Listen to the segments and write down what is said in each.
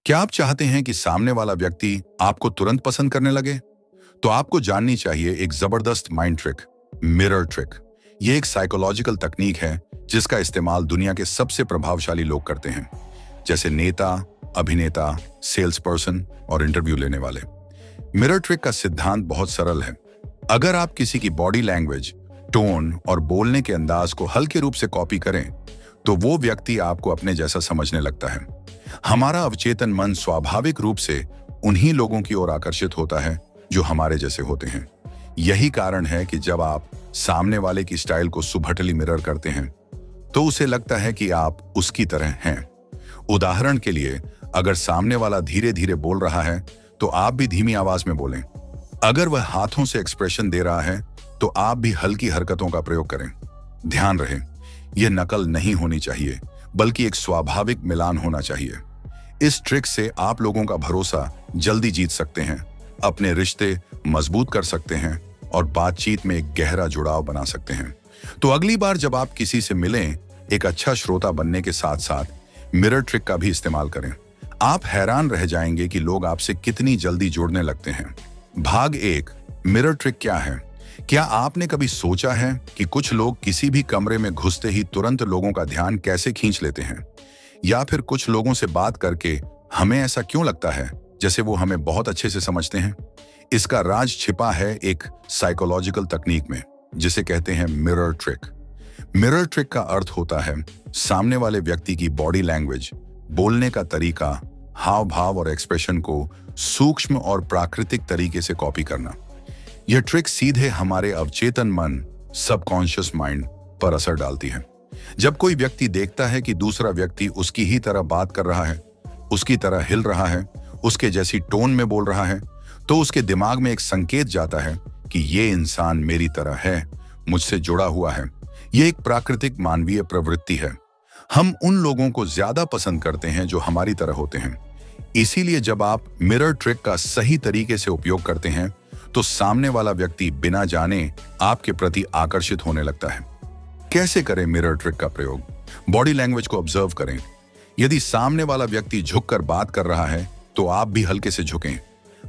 क्या आप चाहते हैं कि सामने वाला व्यक्ति आपको तुरंत पसंद करने लगे? तो आपको जाननी चाहिए एक जबरदस्त माइंड ट्रिक, मिरर ट्रिक। ये एक साइकोलॉजिकल तकनीक है जिसका इस्तेमाल दुनिया के सबसे प्रभावशाली लोग करते हैं, जैसे नेता, अभिनेता, सेल्स पर्सन और इंटरव्यू लेने वाले। मिरर ट्रिक का सिद्धांत बहुत सरल है। अगर आप किसी की बॉडी लैंग्वेज, टोन और बोलने के अंदाज को हल्के रूप से कॉपी करें, तो वो व्यक्ति आपको अपने जैसा समझने लगता है। हमारा अवचेतन मन स्वाभाविक रूप से उन्हीं लोगों की ओर आकर्षित होता है जो हमारे जैसे होते हैं। यही कारण है कि जब आप सामने वाले की स्टाइल को सुभटली मिरर करते हैं, तो उसे लगता है कि आप उसकी तरह हैं। उदाहरण के लिए, अगर सामने वाला धीरे धीरे बोल रहा है, तो आप भी धीमी आवाज में बोलें। अगर वह हाथों से एक्सप्रेशन दे रहा है, तो आप भी हल्की हरकतों का प्रयोग करें। ध्यान रहे, यह नकल नहीं होनी चाहिए, बल्कि एक स्वाभाविक मिलान होना चाहिए। इस ट्रिक से आप लोगों का भरोसा जल्दी जीत सकते हैं, अपने रिश्ते मजबूत कर सकते हैं और बातचीत में एक गहरा जुड़ाव बना सकते हैं। तो अगली बार जब आप किसी से मिलें, एक अच्छा श्रोता बनने के साथ साथ मिरर ट्रिक का भी इस्तेमाल करें। आप हैरान रह जाएंगे कि लोग आपसे कितनी जल्दी जुड़ने लगते हैं। भाग 1, मिरर ट्रिक क्या है? क्या आपने कभी सोचा है कि कुछ लोग किसी भी कमरे में घुसते ही तुरंत लोगों का ध्यान कैसे खींच लेते हैं? या फिर कुछ लोगों से बात करके हमें ऐसा क्यों लगता है जैसे वो हमें बहुत अच्छे से समझते हैं? इसका राज छिपा है एक साइकोलॉजिकल तकनीक में, जिसे कहते हैं मिरर ट्रिक। मिरर ट्रिक का अर्थ होता है सामने वाले व्यक्ति की बॉडी लैंग्वेज, बोलने का तरीका, हाव भाव और एक्सप्रेशन को सूक्ष्म और प्राकृतिक तरीके से कॉपी करना। यह ट्रिक सीधे हमारे अवचेतन मन, सबकॉन्शियस माइंड पर असर डालती है। जब कोई व्यक्ति देखता है कि दूसरा व्यक्ति उसकी ही तरह बात कर रहा है, उसकी तरह हिल रहा है, उसके जैसी टोन में बोल रहा है, तो उसके दिमाग में एक संकेत जाता है कि ये इंसान मेरी तरह है, मुझसे जुड़ा हुआ है। ये एक प्राकृतिक मानवीय प्रवृत्ति है। हम उन लोगों को ज्यादा पसंद करते हैं जो हमारी तरह होते हैं। इसीलिए जब आप मिरर ट्रिक का सही तरीके से उपयोग करते हैं, तो सामने वाला व्यक्ति बिना जाने आपके प्रति आकर्षित होने लगता है। कैसे करें मिरर ट्रिक का प्रयोग? बॉडी लैंग्वेज को ऑब्जर्व करें। यदि सामने वाला व्यक्ति झुककर बात कर रहा है, तो आप भी हल्के से झुकें।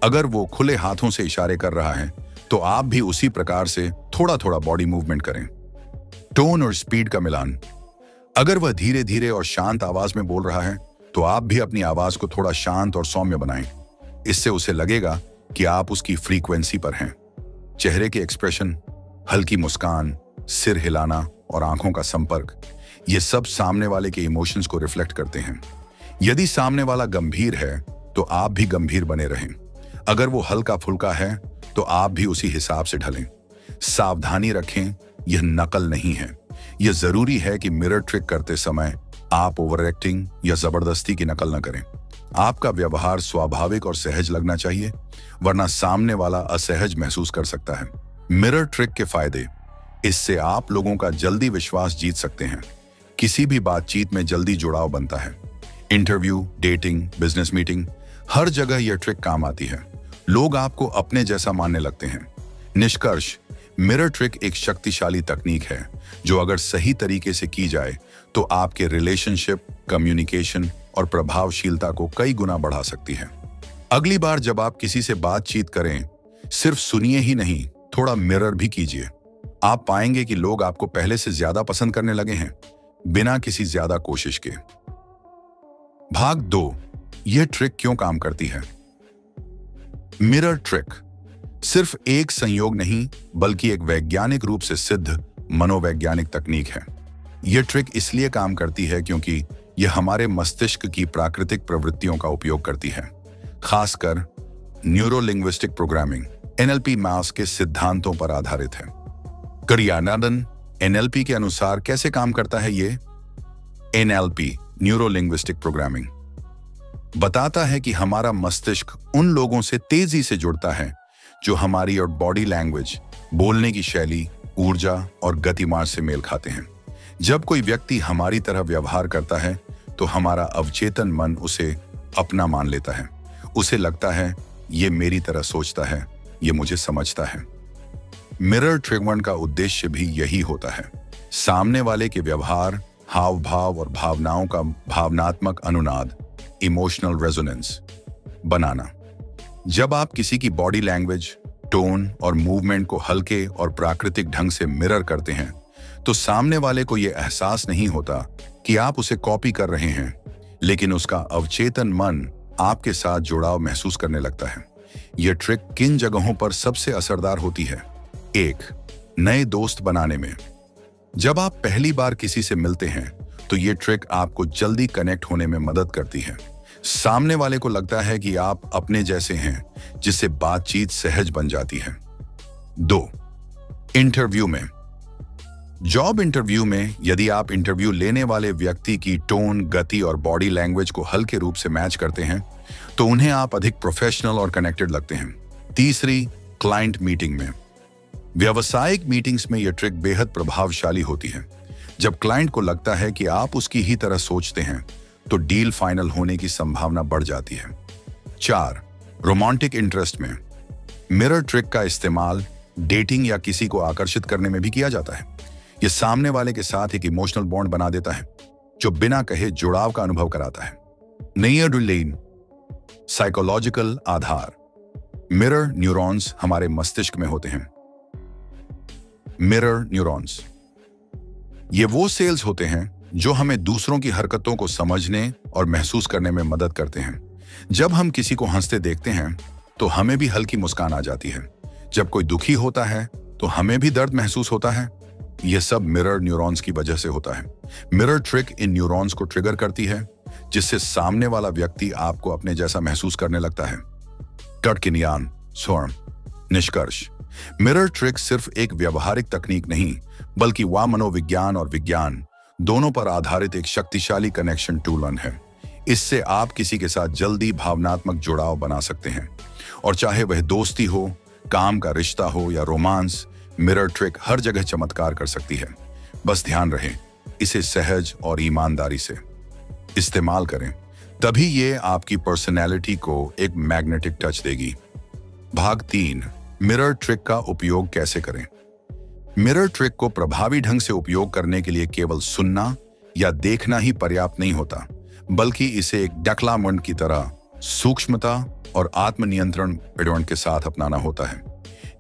अगर वो खुले हाथों से इशारे कर रहा है, तो आप भी उसी प्रकार से थोड़ा थोड़ा बॉडी मूवमेंट करें। टोन और स्पीड का मिलान। अगर वह धीरे धीरे और शांत आवाज में बोल रहा है, तो आप भी अपनी आवाज को थोड़ा शांत और सौम्य बनाएं। इससे उसे लगेगा कि आप उसकी फ्रीक्वेंसी पर हैं। चेहरे के एक्सप्रेशन, हल्की मुस्कान, सिर हिलाना और आंखों का संपर्क, ये सब सामने वाले के इमोशंस को रिफ्लेक्ट करते हैं। यदि सामने वाला गंभीर है, तो आप भी गंभीर बने रहें। अगर वो हल्का फुल्का है, तो आप भी उसी हिसाब से ढलें। सावधानी रखें, यह नकल नहीं है। यह जरूरी है कि मिरर ट्रिक करते समय आप ओवर एक्टिंग या जबरदस्ती की नकल न करें। आपका व्यवहार स्वाभाविक और सहज लगना चाहिए, वरना सामने वाला असहज महसूस कर सकता है। मिरर ट्रिक के फायदे। इससे आप लोगों का जल्दी विश्वास जीत सकते हैं। किसी भी बातचीत में जल्दी जुड़ाव बनता है। इंटरव्यू, डेटिंग, बिजनेस मीटिंग, हर जगह यह ट्रिक काम आती है। लोग आपको अपने जैसा मानने लगते हैं। निष्कर्ष, मिरर ट्रिक एक शक्तिशाली तकनीक है जो अगर सही तरीके से की जाए, तो आपके रिलेशनशिप, कम्युनिकेशन और प्रभावशीलता को कई गुना बढ़ा सकती है। अगली बार जब आप किसी से बातचीत करें, सिर्फ सुनिए ही नहीं, थोड़ा मिरर भी कीजिए। आप पाएंगे कि लोग आपको पहले से ज्यादा पसंद करने लगे हैं, बिना किसी ज्यादा कोशिश के। भाग 2, यह ट्रिक क्यों काम करती है? मिरर ट्रिक सिर्फ एक संयोग नहीं, बल्कि एक वैज्ञानिक रूप से सिद्ध मनोवैज्ञानिक तकनीक है। यह ट्रिक इसलिए काम करती है क्योंकि यह हमारे मस्तिष्क की प्राकृतिक प्रवृत्तियों का उपयोग करती है, खासकर न्यूरो लिंग्विस्टिक प्रोग्रामिंग NLP मास के सिद्धांतों पर आधारित है। करियानादन NLP के अनुसार कैसे काम करता है ये? NLP न्यूरो लिंग्विस्टिक प्रोग्रामिंग बताता है कि हमारा मस्तिष्क उन लोगों से तेजी से जुड़ता है जो हमारी और बॉडी लैंग्वेज, बोलने की शैली, ऊर्जा और गतिमार्ग से मेल खाते हैं। जब कोई व्यक्ति हमारी तरह व्यवहार करता है, तो हमारा अवचेतन मन उसे अपना मान लेता है। उसे लगता है ये मेरी तरह सोचता है, ये मुझे समझता है। मिरर ट्रिक का उद्देश्य भी यही होता है, सामने वाले के व्यवहार, हाव भाव और भावनाओं का भावनात्मक अनुनाद इमोशनल रेजोनेंस बनाना। जब आप किसी की बॉडी लैंग्वेज, टोन और मूवमेंट को हल्के और प्राकृतिक ढंग से मिरर करते हैं, तो सामने वाले को यह एहसास नहीं होता कि आप उसे कॉपी कर रहे हैं, लेकिन उसका अवचेतन मन आपके साथ जुड़ाव महसूस करने लगता है। यह ट्रिक किन जगहों पर सबसे असरदार होती है? 1. नए दोस्त बनाने में। जब आप पहली बार किसी से मिलते हैं तो यह ट्रिक आपको जल्दी कनेक्ट होने में मदद करती है। सामने वाले को लगता है कि आप अपने जैसे हैं, जिससे बातचीत सहज बन जाती है। 2. इंटरव्यू में। जॉब इंटरव्यू में यदि आप इंटरव्यू लेने वाले व्यक्ति की टोन, गति और बॉडी लैंग्वेज को हल्के रूप से मैच करते हैं तो उन्हें आप अधिक प्रोफेशनल और कनेक्टेड लगते हैं। 3. क्लाइंट मीटिंग में। व्यावसायिक मीटिंग्स में यह ट्रिक बेहद प्रभावशाली होती है। जब क्लाइंट को लगता है कि आप उसकी ही तरह सोचते हैं तो डील फाइनल होने की संभावना बढ़ जाती है। 4. रोमांटिक इंटरेस्ट में। मिरर ट्रिक का इस्तेमाल डेटिंग या किसी को आकर्षित करने में भी किया जाता है। यह सामने वाले के साथ एक इमोशनल बॉन्ड बना देता है जो बिना कहे जुड़ाव का अनुभव कराता है। न्यूरोलिन साइकोलॉजिकल आधार। मिरर न्यूरॉन्स हमारे मस्तिष्क में होते हैं। मिरर न्यूरॉन्स ये वो सेल्स होते हैं जो हमें दूसरों की हरकतों को समझने और महसूस करने में मदद करते हैं। जब हम किसी को हंसते देखते हैं तो हमें भी हल्की मुस्कान आ जाती है। जब कोई दुखी होता है तो हमें भी दर्द महसूस होता है। यह सब मिरर न्यूरॉन्स की वजह से होता है। मिरर ट्रिक इन न्यूरॉन्स को ट्रिगर करती है, जिससे सामने वाला व्यक्ति आपको अपने जैसा महसूस करने लगता है। टटकिनियान स्वर्ण निष्कर्ष। मिरर ट्रिक सिर्फ एक व्यवहारिक तकनीक नहीं, बल्कि मनोविज्ञान और विज्ञान दोनों पर आधारित एक शक्तिशाली कनेक्शन टूल है। इससे आप किसी के साथ जल्दी भावनात्मक जुड़ाव बना सकते हैं, और चाहे वह दोस्ती हो, काम का रिश्ता हो या रोमांस, मिरर ट्रिक हर जगह चमत्कार कर सकती है। बस ध्यान रहे, इसे सहज और ईमानदारी से इस्तेमाल करें, तभी ये आपकी पर्सनैलिटी को एक मैग्नेटिक टच देगी। भाग 3, मिरर ट्रिक का उपयोग कैसे करें। मिरर ट्रिक को प्रभावी ढंग से उपयोग करने के लिए केवल सुनना या देखना ही पर्याप्त नहीं होता, बल्कि इसे एक डेक्लामंड की तरह सूक्ष्मता और आत्मनियंत्रण के साथ अपनाना होता है।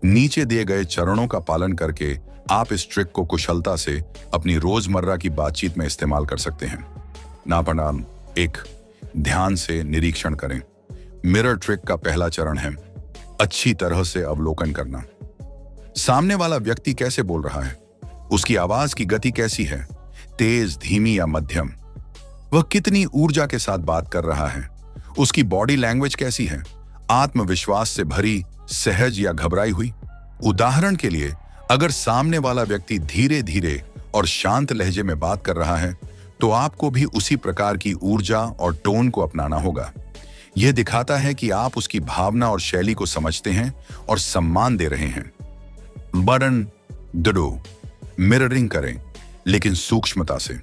नीचे दिए गए चरणों का पालन करके आप इस ट्रिक को कुशलता से अपनी रोजमर्रा की बातचीत में इस्तेमाल कर सकते हैं। नापनाम 1, ध्यान से निरीक्षण करें। मिरर ट्रिक का पहला चरण है अच्छी तरह से अवलोकन करना। सामने वाला व्यक्ति कैसे बोल रहा है, उसकी आवाज की गति कैसी है, तेज, धीमी या मध्यम, वह कितनी ऊर्जा के साथ बात कर रहा है, उसकी बॉडी लैंग्वेज कैसी है, आत्मविश्वास से भरी, सहज या घबराई हुई। उदाहरण के लिए, अगर सामने वाला व्यक्ति धीरे धीरे और शांत लहजे में बात कर रहा है तो आपको भी उसी प्रकार की ऊर्जा और टोन को अपनाना होगा। यह दिखाता है कि आप उसकी भावना और शैली को समझते हैं और सम्मान दे रहे हैं। बटन दो, मिररिंग करें, लेकिन सूक्ष्मता से।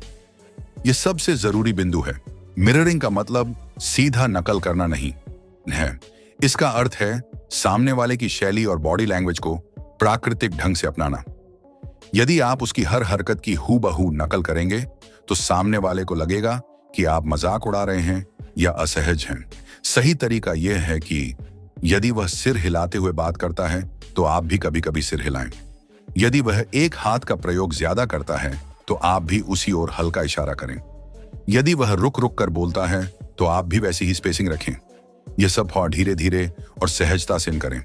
यह सबसे जरूरी बिंदु है। मिररिंग का मतलब सीधा नकल करना नहीं है। इसका अर्थ है सामने वाले की शैली और बॉडी लैंग्वेज को प्राकृतिक ढंग से अपनाना। यदि आप उसकी हर हरकत की हूबहू नकल करेंगे तो सामने वाले को लगेगा कि आप मजाक उड़ा रहे हैं या असहज हैं। सही तरीका यह है कि यदि वह सिर हिलाते हुए बात करता है तो आप भी कभी कभी सिर हिलाएं। यदि वह एक हाथ का प्रयोग ज्यादा करता है तो आप भी उसी ओर हल्का इशारा करें। यदि वह रुक रुक कर बोलता है तो आप भी वैसी ही स्पेसिंग रखें। यह सब धीरे धीरे और सहजता से करें।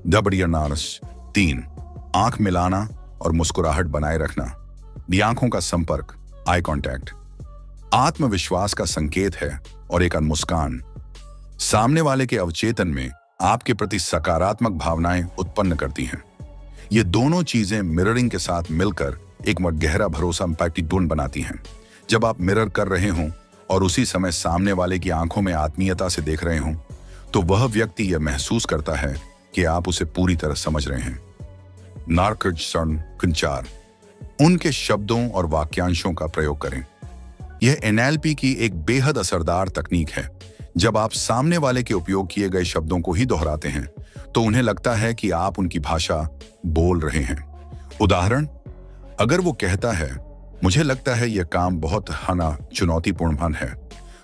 दबड़ियनारस 3, आंख मिलाना और मुस्कुराहट बनाए रखना। आंखों का संपर्क, आई कांटेक्ट, आत्मविश्वास का संकेत है और एक मुस्कान सामने वाले के अवचेतन में आपके प्रति सकारात्मक भावनाएं उत्पन्न करती हैं। ये दोनों चीजें मिररिंग के साथ मिलकर एक गहरा भरोसा पैक्टिटून बनाती हैं। जब आप मिरर कर रहे हों और उसी समय सामने वाले की आंखों में आत्मीयता से देख रहे हों तो वह व्यक्ति यह महसूस करता है कि आप उसे पूरी तरह समझ रहे हैं। नार्कजसंचार, उनके शब्दों और वाक्यांशों का प्रयोग करें। यह एनएलपी की एक बेहद असरदार तकनीक है। जब आप सामने वाले के उपयोग किए गए शब्दों को ही दोहराते हैं तो उन्हें लगता है कि आप उनकी भाषा बोल रहे हैं। उदाहरण, अगर वो कहता है, मुझे लगता है यह काम बहुत चुनौतीपूर्ण है,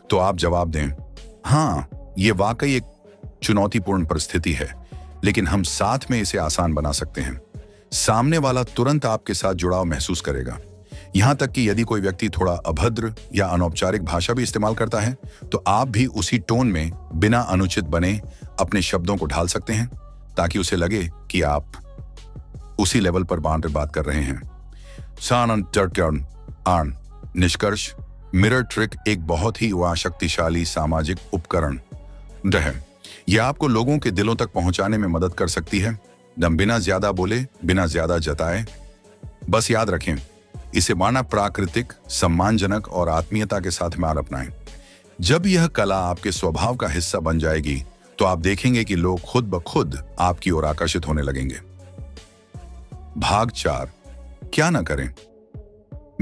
तो आप जवाब दें, हाँ, ये वाकई एक चुनौतीपूर्ण परिस्थिति है, लेकिन हम साथ में इसे आसान बना सकते हैं। सामने वाला तुरंत आपके साथ जुड़ाव महसूस करेगा। यहां तक कि यदि कोई व्यक्ति थोड़ा अभद्र या अनौपचारिक भाषा भी इस्तेमाल करता है, तो आप भी उसी टोन में बिना अनुचित बने अपने शब्दों को ढाल सकते हैं, ताकि उसे लगे कि आप उसी लेवल पर बात कर रहे हैं। निष्कर्ष, मिरर ट्रिक एक बहुत ही शक्तिशाली सामाजिक उपकरण है। यह आपको लोगों के दिलों तक पहुंचाने में मदद कर सकती है, बिना ज्यादा बोले, बिना ज्यादा जताए। बस याद रखें, इसे माना प्राकृतिक, सम्मानजनक और आत्मीयता के साथ में अपनाएं। जब यह कला आपके स्वभाव का हिस्सा बन जाएगी, तो आप देखेंगे कि लोग खुद ब खुद आपकी ओर आकर्षित होने लगेंगे। भाग 4, क्या न करें।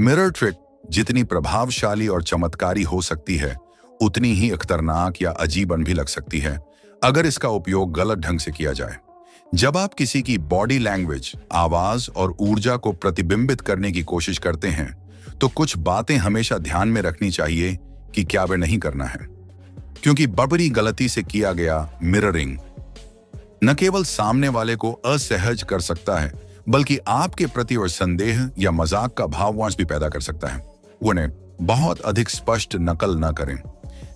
मिरर ट्रिक जितनी प्रभावशाली और चमत्कारी हो सकती है, उतनी ही खतरनाक या अजीबन भी लग सकती है अगर इसका उपयोग गलत ढंग से किया जाए। जब आप किसी की बॉडी लैंग्वेज, आवाज और ऊर्जा को प्रतिबिंबित करने की कोशिश करते हैं, तो कुछ बातें हमेशा ध्यान में रखनी चाहिए कि क्या वे नहीं करना है, क्योंकि बड़ी गलती से किया गया मिररिंग न केवल सामने वाले को असहज कर सकता है, बल्कि आपके प्रति और संदेह या मजाक का भाववांश भी पैदा कर सकता है। उन्हें बहुत अधिक स्पष्ट नकल न करें।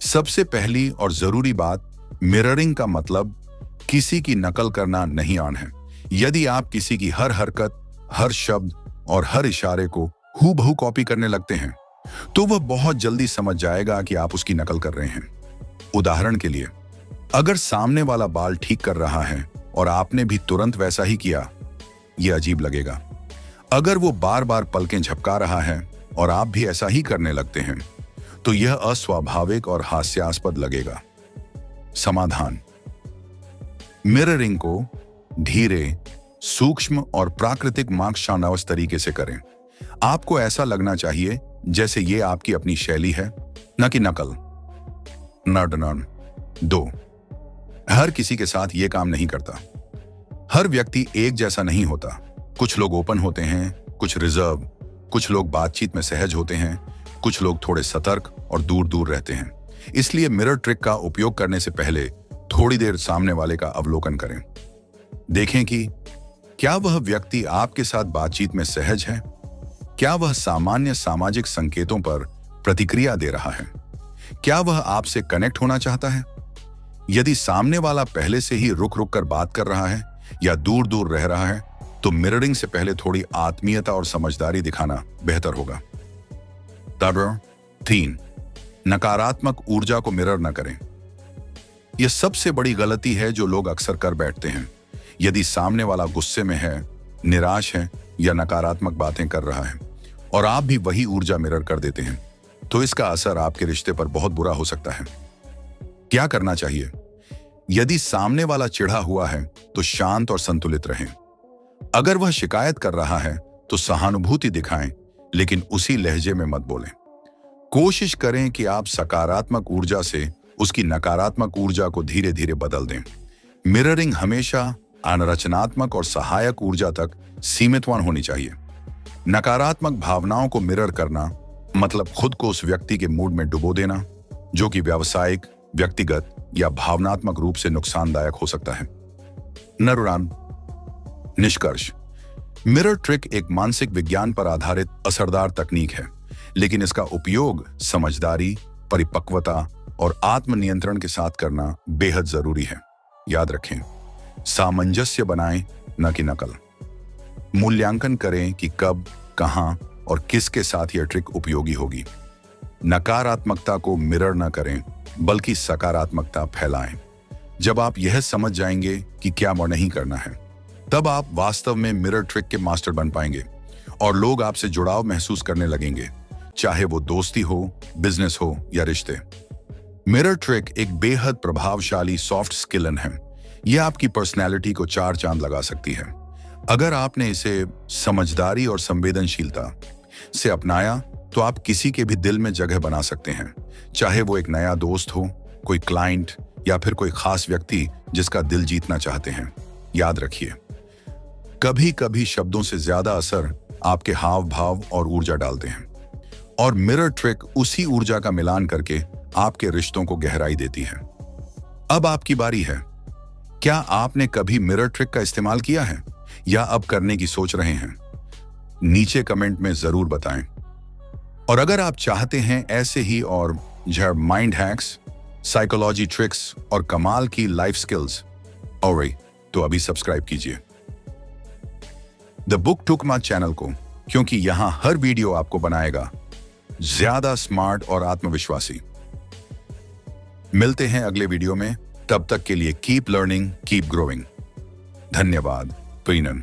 सबसे पहली और जरूरी बात, मिररिंग का मतलब किसी की नकल करना नहीं आन है। यदि आप किसी की हर हरकत, हर शब्द और हर इशारे को हूबहू कॉपी करने लगते हैं, तो वह बहुत जल्दी समझ जाएगा कि आप उसकी नकल कर रहे हैं। उदाहरण के लिए, अगर सामने वाला बाल ठीक कर रहा है और आपने भी तुरंत वैसा ही किया, यह अजीब लगेगा। अगर वो बार बार पलकें झपका रहा है और आप भी ऐसा ही करने लगते हैं, तो यह अस्वाभाविक और हास्यास्पद लगेगा। समाधान, मिररिंग को धीरे, सूक्ष्म और प्राकृतिक मार्क्शानवस तरीके से करें। आपको ऐसा लगना चाहिए जैसे ये आपकी अपनी शैली है, न कि नकल। नर्डनर्न 2, हर किसी के साथ ये काम नहीं करता। हर व्यक्ति एक जैसा नहीं होता। कुछ लोग ओपन होते हैं, कुछ रिजर्व, कुछ लोग बातचीत में सहज होते हैं, कुछ लोग थोड़े सतर्क और दूर दूर रहते हैं। इसलिए मिरर ट्रिक का उपयोग करने से पहले थोड़ी देर सामने वाले का अवलोकन करें। देखें कि क्या वह व्यक्ति आपके साथ बातचीत में सहज है, क्या वह सामान्य सामाजिक संकेतों पर प्रतिक्रिया दे रहा है, क्या वह आपसे कनेक्ट होना चाहता है। यदि सामने वाला पहले से ही रुक रुक कर बात कर रहा है या दूर दूर रह रहा है, तो मिररिंग से पहले थोड़ी आत्मीयता और समझदारी दिखाना बेहतर होगा। 3, नकारात्मक ऊर्जा को मिरर न करें। यह सबसे बड़ी गलती है जो लोग अक्सर कर बैठते हैं। यदि सामने वाला गुस्से में है, निराश है या नकारात्मक बातें कर रहा है और आप भी वही ऊर्जा मिरर कर देते हैं, तो इसका असर आपके रिश्ते पर बहुत बुरा हो सकता है। क्या करना चाहिए? यदि सामने वाला चिढ़ा हुआ है, तो शांत और संतुलित रहें। अगर वह शिकायत कर रहा है, तो सहानुभूति दिखाएं, लेकिन उसी लहजे में मत बोलें। कोशिश करें कि आप सकारात्मक ऊर्जा से उसकी नकारात्मक ऊर्जा को धीरे धीरे बदल दें। मिररिंग हमेशा अनरचनात्मक और सहायक ऊर्जा तक सीमित होनी चाहिए। नकारात्मक भावनाओं को मिरर करना मतलब खुद को उस व्यक्ति के मूड में डुबो देना, जो कि व्यावसायिक, व्यक्तिगत या भावनात्मक रूप से नुकसानदायक हो सकता है। नरुरान निष्कर्ष, मिरर ट्रिक एक मानसिक विज्ञान पर आधारित असरदार तकनीक है, लेकिन इसका उपयोग समझदारी, परिपक्वता और आत्मनियंत्रण के साथ करना बेहद जरूरी है। याद रखें, सामंजस्य बनाएं, न कि नकल। मूल्यांकन करें कि कब, कहां और किसके साथ यह ट्रिक उपयोगी होगी। नकारात्मकता को मिरर न करें, बल्कि सकारात्मकता फैलाएं। जब आप यह समझ जाएंगे कि क्या और नहीं करना है, तब आप वास्तव में मिरर ट्रिक के मास्टर बन पाएंगे और लोग आपसे जुड़ाव महसूस करने लगेंगे, चाहे वो दोस्ती हो, बिजनेस हो या रिश्ते। मिरर ट्रिक एक बेहद प्रभावशाली सॉफ्ट स्किल है। यह आपकी पर्सनैलिटी को 4 चांद लगा सकती है। अगर आपने इसे समझदारी और संवेदनशीलता से अपनाया, तो आप किसी के भी दिल में जगह बना सकते हैं, चाहे वो एक नया दोस्त हो, कोई क्लाइंट या फिर कोई खास व्यक्ति जिसका दिल जीतना चाहते हैं। याद रखिए, कभी कभी शब्दों से ज्यादा असर आपके हाव भाव और ऊर्जा डालते हैं, और मिरर ट्रिक उसी ऊर्जा का मिलान करके आपके रिश्तों को गहराई देती है। अब आपकी बारी है। क्या आपने कभी मिरर ट्रिक का इस्तेमाल किया है या अब करने की सोच रहे हैं? नीचे कमेंट में जरूर बताएं। और अगर आप चाहते हैं ऐसे ही और माइंड हैक्स, साइकोलॉजी ट्रिक्स और कमाल की लाइफ स्किल्स, और तो अभी सब्सक्राइब कीजिए द बुक टुकमा चैनल को, क्योंकि यहां हर वीडियो आपको बनाएगा ज्यादा स्मार्ट और आत्मविश्वासी। मिलते हैं अगले वीडियो में, तब तक के लिए कीप लर्निंग, कीप ग्रोइंग। धन्यवाद। प्रीनम।